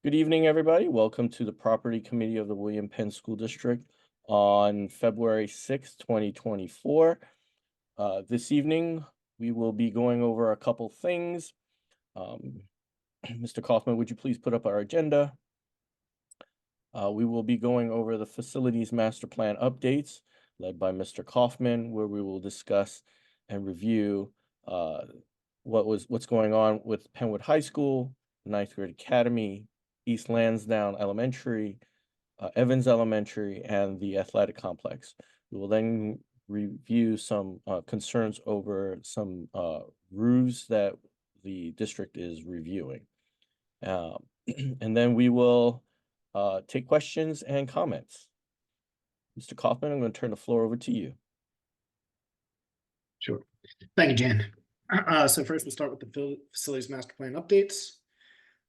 Good evening, everybody. Welcome to the Property Committee of the William Penn School District on February 6th, 2024. This evening, we will be going over a couple things. Mr. Kaufman, would you please put up our agenda? We will be going over the Facilities Master Plan updates led by Mr. Kaufman, where we will discuss and review what's going on with Penwood High School, Ninth Grade Academy, East Lansdowne Elementary, Evans Elementary, and the athletic complex. We will then review some concerns over some roofs that the district is reviewing. And then we will take questions and comments. Mr. Kaufman, I'm going to turn the floor over to you. Sure. Thank you, Jan. So first we'll start with the Facilities Master Plan updates.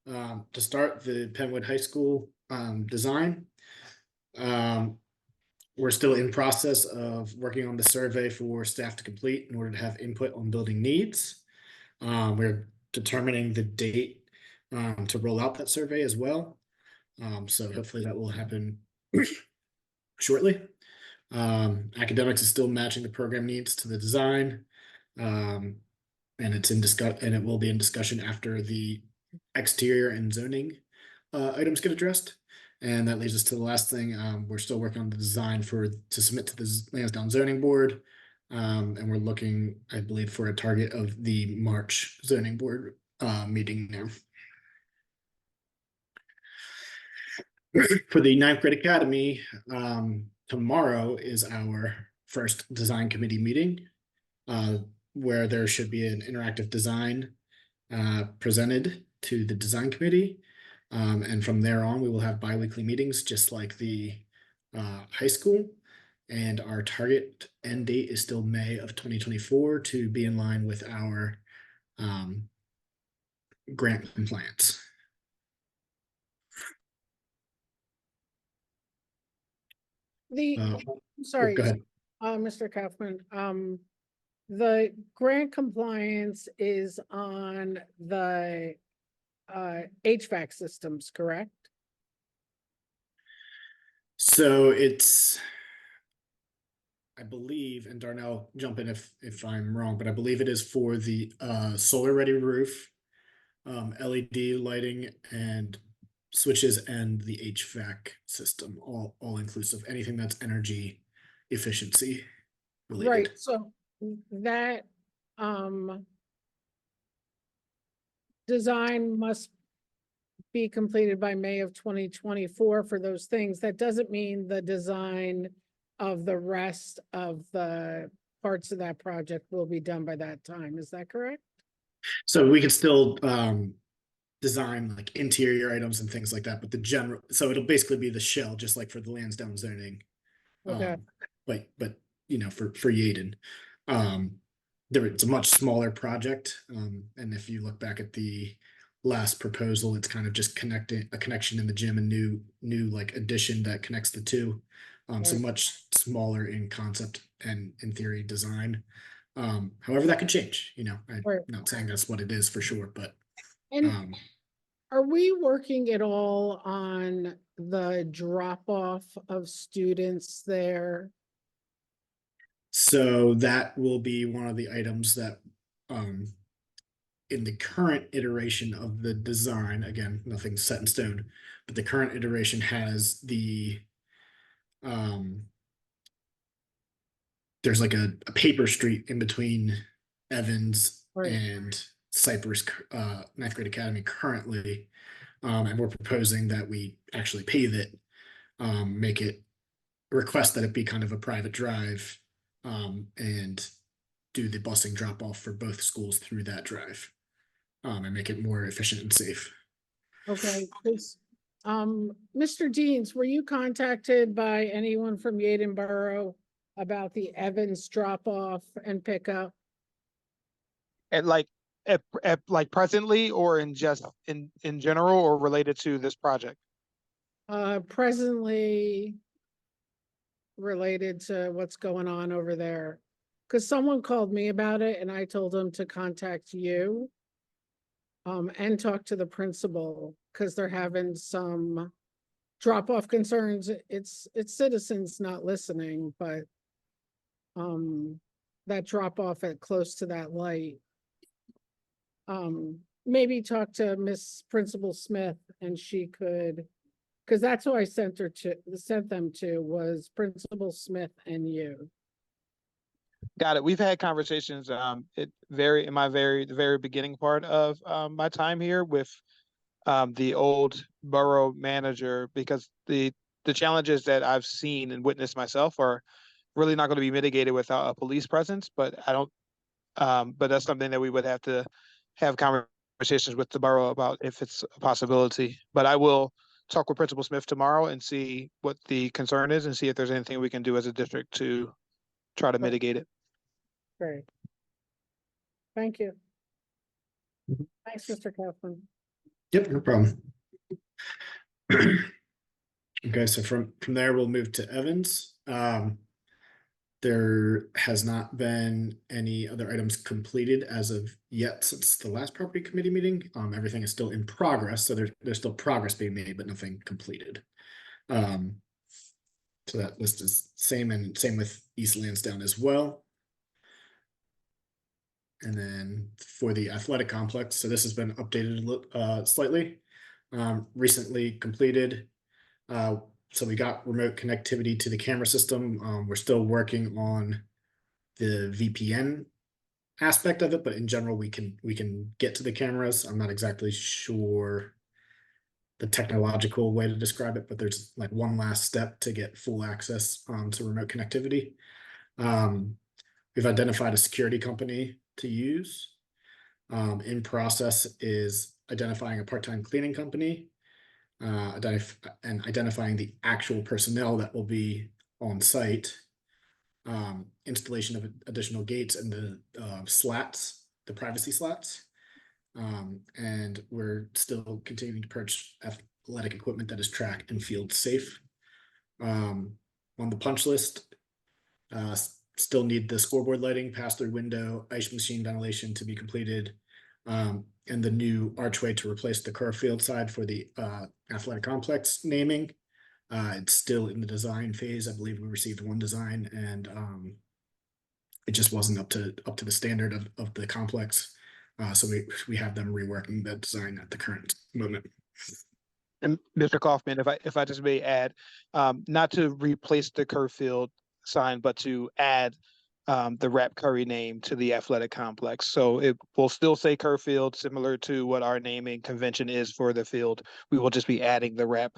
To start, the Penwood High School design. We're still in process of working on the survey for staff to complete in order to have input on building needs. We're determining the date to roll out that survey as well. So hopefully that will happen shortly. Academics is still matching the program needs to the design. And it's in and it will be in discussion after the exterior and zoning items get addressed. And that leads us to the last thing. We're still working on the design to submit to the Lansdowne Zoning Board. And we're looking, I believe, for a target of the March Zoning Board meeting now. For the Ninth Grade Academy, tomorrow is our first design committee meeting, where there should be an interactive design presented to the design committee. And from there on, we will have bi-weekly meetings just like the high school. And our target end date is still May of 2024 to be in line with our grant compliance. Sorry, go ahead. Mr. Kaufman. The grant compliance is on the HVAC systems, correct? So it's, I believe, and Darnell, jump in if I'm wrong, but I believe it is for the solar ready roof, LED lighting and switches, and the HVAC system, all inclusive, anything that's energy efficiency related. Right. So that design must be completed by May of 2024 for those things. That doesn't mean the design of the rest of the parts of that project will be done by that time. Is that correct? So we can still design like interior items and things like that, but the general, so it'll basically be the shell, just like for the Lansdowne zoning. Okay. But you know, for Yaden, it's a much smaller project. And if you look back at the last proposal, it's kind of just connecting a connection in the gym, and new like addition that connects the two. So much smaller in concept and in theory design. However, that could change, you know. I'm not saying that's what it is for sure, but are we working at all on the drop off of students there? So that will be one of the items that in the current iteration of the design, again, nothing's set in stone, but the current iteration has the there's like a paper street in between Evans and Cypress Ninth Grade Academy currently. And we're proposing that we actually pave it, make it, request that it be kind of a private drive, and do the busing drop off for both schools through that drive, and make it more efficient and safe. Okay. Mr. Deans, were you contacted by anyone from Yaden Borough about the Evans drop off and pickup? At like presently, or in just in general, or related to this project? Presently related to what's going on over there, because someone called me about it and I told them to contact you. and talk to the principal, because they're having some drop-off concerns. It's citizens not listening, but that drop-off at close to that light. Maybe talk to Miss Principal Smith and she could, because that's who I sent them to was Principal Smith and you. Got it. We've had conversations, the very beginning part of, my time here with, the old borough manager, because the challenges that I've seen and witnessed myself are really not going to be mitigated without a police presence, but but that's something that we would have to have conversations with the borough about if it's a possibility. But I will talk with Principal Smith tomorrow and see what the concern is and see if there's anything we can do as a district to try to mitigate it. Great. Thank you. Mhm. Thanks, Mr. Kaufman. Yep, no problem. Okay, so from there, we'll move to Evans. There has not been any other items completed as of yet since the last property committee meeting. Everything is still in progress, so there's still progress being made, but nothing completed. So that list is same, and same with East Lansdowne as well. And then for the athletic complex, so this has been updated slightly. Recently completed. So we got remote connectivity to the camera system. We're still working on the VPN aspect of it, but in general, we can get to the cameras. I'm not exactly sure the technological way to describe it, but there's like one last step to get full access to remote connectivity. We've identified a security company to use. In process is identifying a part-time cleaning company, and identifying the actual personnel that will be on site. Installation of additional gates and the slats, the privacy slats. And we're still continuing to purchase athletic equipment that is track and field safe. On the punch list, still need the scoreboard lighting, pass-through window, ice machine ventilation to be completed, and the new archway to replace the curve field side for the athletic complex naming. It's still in the design phase. I believe we received one design, and it just wasn't up to the standard of the complex. So we have them reworking the design at the current moment. And Mr. Kaufman, if I just may add, not to replace the curve field sign, but to add the Rap Curry name to the athletic complex. So it will still say curve field, similar to what our naming convention is for the field. We will just be adding the Rap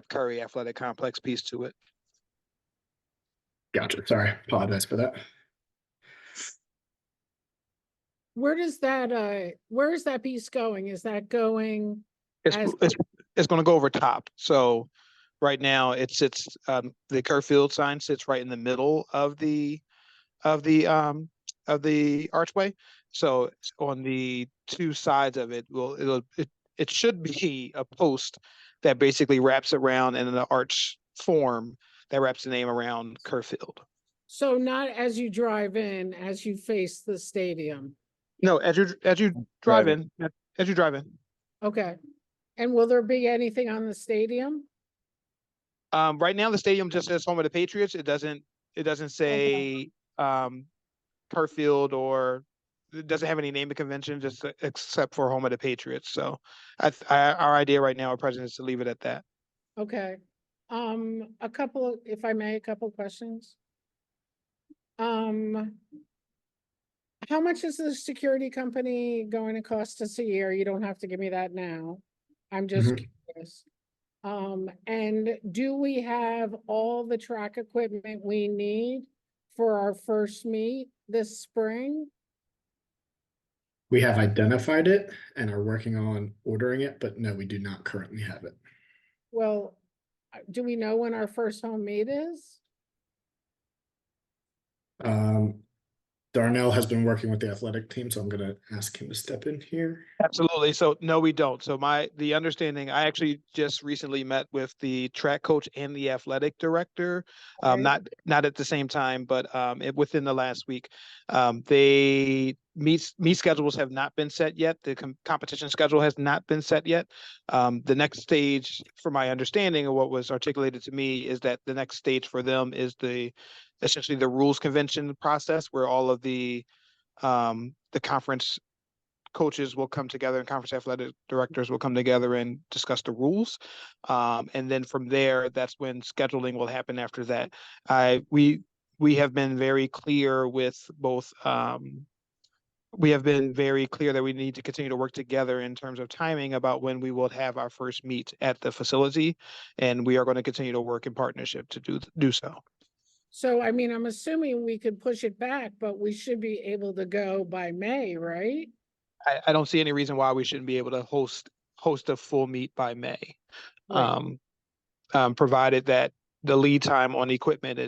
Curry athletic complex piece to it. Gotcha. Sorry, apologize for that. Where is that piece going? Is that going? It's going to go over top. So right now it sits, the curve field sign sits right in the middle of the archway. So on the two sides of it, it should be a post that basically wraps around in an arch form that wraps the name around curve field. So not as you drive in, as you face the stadium. No, as you drive in, as you drive in. Okay. And will there be anything on the stadium? Right now the stadium just says home of the Patriots. It doesn't say curve field, or it doesn't have any naming convention, just except for home of the Patriots. So our idea right now, our president, is to leave it at that. Okay. If I may, a couple questions. How much is the security company going to cost us a year? You don't have to give me that now. I'm just curious. And do we have all the track equipment we need for our first meet this spring? We have identified it and are working on ordering it, but no, we do not currently have it. Well, do we know when our first home meet is? Darnell has been working with the athletic team, so I'm gonna ask him to step in here. Absolutely. So no, we don't. So the understanding, I actually just recently met with the track coach and the athletic director. Okay. Not at the same time, but within the last week. They meet schedules have not been set yet. The competition schedule has not been set yet. The next stage, for my understanding of what was articulated to me, is that the next stage for them is essentially the rules convention process, where all of the conference coaches will come together and conference athletic directors will come together and discuss the rules. And then from there, that's when scheduling will happen after that. We have been very clear with both, we have been very clear that we need to continue to work together in terms of timing about when we will have our first meet at the facility. And we are going to continue to work in partnership to do so. So, I mean, I'm assuming we could push it back, but we should be able to go by May, right? I don't see any reason why we shouldn't be able to host a full meet by May. Right. Provided that the lead time on equipment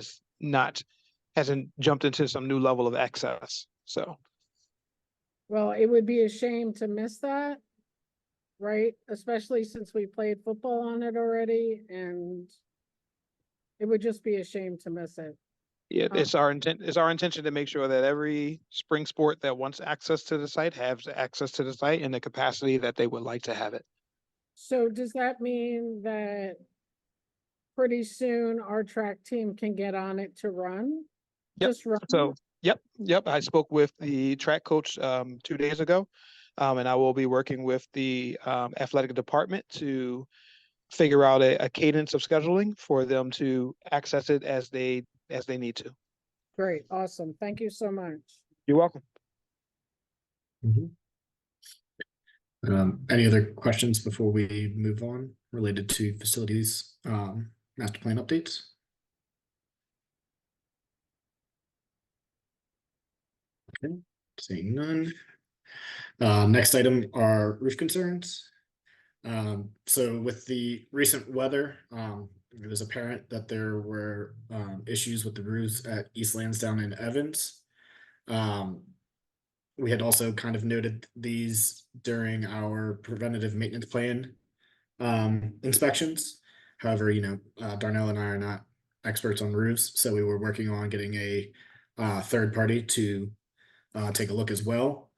hasn't jumped into some new level of excess. So Well, it would be a shame to miss that, right? Especially since we played football on it already, and it would just be a shame to miss it. yeah, it's our intention to make sure that every spring sport that wants access to the site has access to the site in the capacity that they would like to have it. So does that mean that pretty soon our track team can get on it to run? Yep. Just run? So yep. I spoke with the track coach 2 days ago, and I will be working with the athletic department to figure out a cadence of scheduling for them to access it as they need to. Great, awesome. Thank you so much. You're welcome. Any other questions before we move on related to facilities master plan updates? Okay, seeing none. Next item are roof concerns. So with the recent weather, it was apparent that there were issues with the roofs at East Lansdowne and Evans. We had also kind of noted these during our preventative maintenance plan inspections. However, Darnell and I are not experts on roofs, so we were working on getting a third party to take a look as well.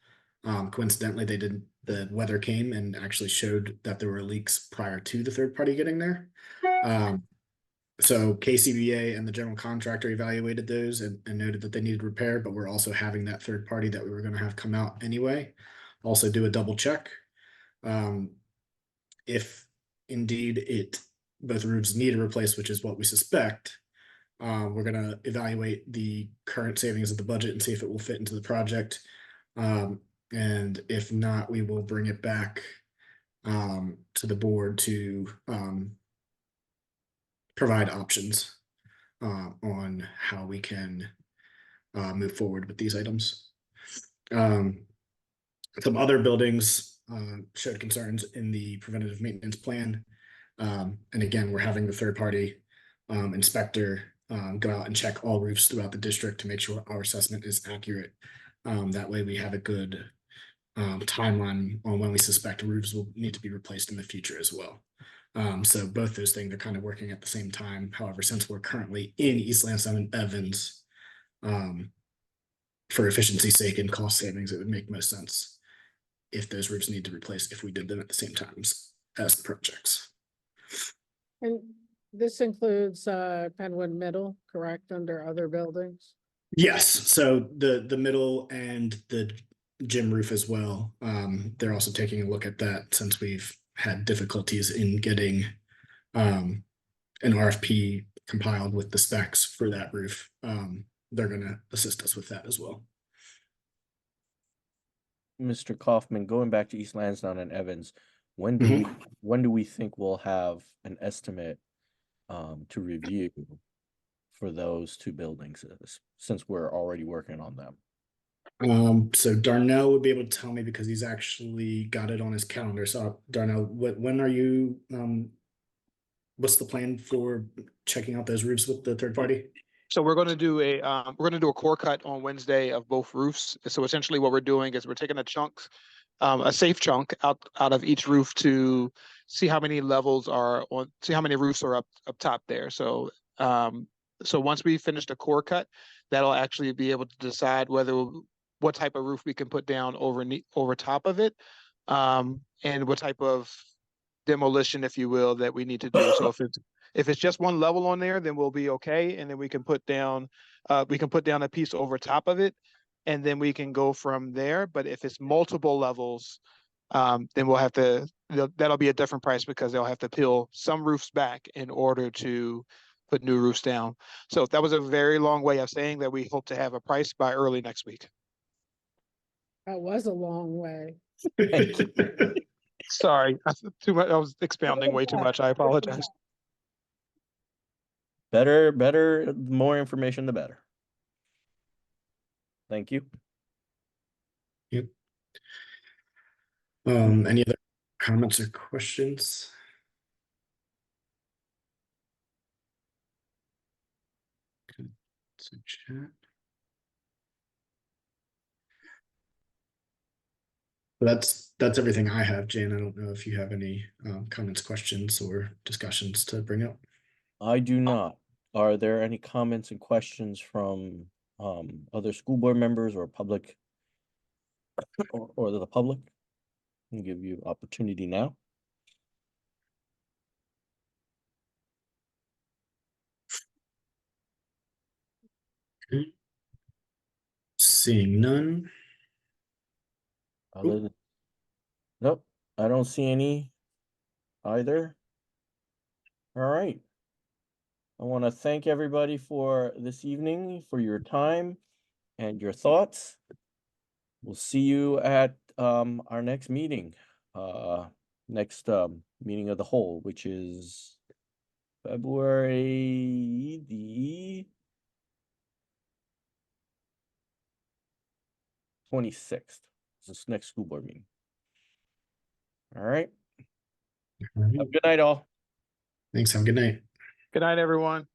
Coincidentally, the weather came and actually showed that there were leaks prior to the third party getting there. So KCBA and the general contractor evaluated those and noted that they needed repair, but we're also having that third party that we were going to have come out anyway, also do a double check. If indeed both roofs need a replace, which is what we suspect, we're going to evaluate the current savings of the budget and see if it will fit into the project. And if not, we will bring it back to the board to provide options on how we can move forward with these items. Some other buildings showed concerns in the preventative maintenance plan. And again, we're having the third party inspector go out and check all roofs throughout the district to make sure our assessment is accurate. That way we have a good timeline on when we suspect roofs will need to be replaced in the future as well. So both those things are kind of working at the same time. However, since we're currently in East Lansdowne and Evans, for efficiency's sake and cost savings, it would make most sense if those roofs need to replace if we did them at the same time as the projects. And this includes Penwood Middle, correct, under other buildings? Yes, so the middle and the gym roof as well. They're also taking a look at that since we've had difficulties in getting an RFP compiled with the specs for that roof. They're going to assist us with that as well. Mr. Kaufman, going back to East Lansdowne and Evans, when do we think we'll have an estimate to review for those two buildings, since we're already working on them? So Darnell would be able to tell me because he's actually got it on his calendar. So Darnell, when are you what's the plan for checking out those roofs with the third party? So we're gonna do a core cut on Wednesday of both roofs. So essentially what we're doing is we're taking a safe chunk out of each roof to see how many roofs are up top there. So once we finish the core cut, that'll actually be able to decide what type of roof we can put down over top of it, and what type of demolition, if you will, that we need to do. So if it's just one level on there, then we'll be okay, and then we can put down a piece over top of it, and then we can go from there. But if it's multiple levels, then that'll be a different price, because they'll have to peel some roofs back in order to put new roofs down. So that was a very long way of saying that we hope to have a price by early next week. That was a long way. Thank you. Sorry, too much. I was expounding way too much. I apologize. Better, the more information, the better. Thank you. Yep. Any other comments or questions? Okay, so chat. That's everything I have, Jane. I don't know if you have any comments, questions, or discussions to bring up. I do not. Are there any comments and questions from other school board members or public or the public? I'll give you opportunity now. Okay. Seeing none. Other than, nope, I don't see any either. All right. I want to thank everybody for this evening, for your time and your thoughts. We'll see you at our next meeting, next meeting of the whole, which is February the 26th. This next school board meeting. All right. All right. Have a good night, all. Thanks. Have a good night. Good night, everyone.